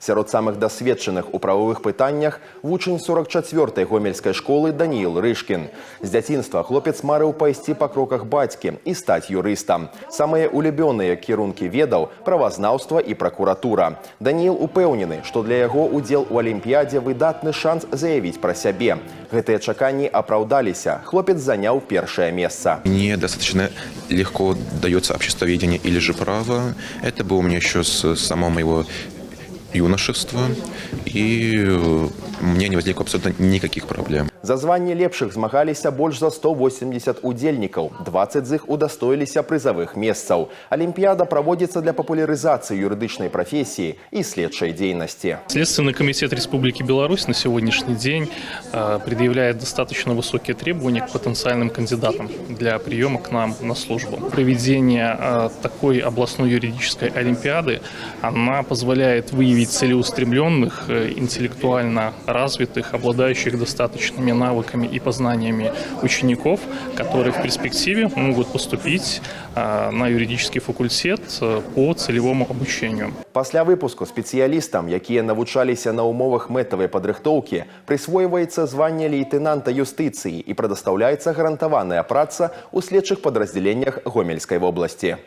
Сярод самых досведчаных у правовых пытаннях вучень 44-й гомельской школы Даниил Рышкин. З дзяцінства хлопец марыў пайсці па кроках бацькі і стаць юрыстам. Самыя улюбёныя кірункі ведаў – правазнаўства і пракуратура. Даниил упэўнены, што для яго удзел у Алімпіядзе выдатны шанс заявіць пра сябе. Гэтыя чаканні апраўдаліся. Хлопец заняў першае месца. Мне достаточно легко дается обществоведение или же право. Это было у меня еще с самого моего юношества, и у меня не возникло абсолютно никаких проблем. За званне лепшых змагаліся больш за 180 удзельнікаў, 20 з іх удастоіліся прызавых месцаў. Алімпіяда праводзіцца для папулярызацыі юрыдычнай прафесіі і следчай дзейнасці. Следственный комитет Республики Беларусь на сегодняшний день предъявляет достаточно высокие требования к потенциальным кандидатам для приема к нам на службу. Проведение такой областной юридической олимпиады, она позволяет выявить целеустремленных, интеллектуально развитых, обладающих достаточными навыками и познаниями учеников, которые в перспективе могут поступить на юридический факультет по целевому обучению. Пасля выпуску спецыялістам, якія навучаліся на умовах мэтавай падрыхтоўкі, прысвойваецца званне лейтэнанта юстыцыі і прадастаўляецца гарантаваная праца ў следчых падраздзяленнях Гомельскай вобласці.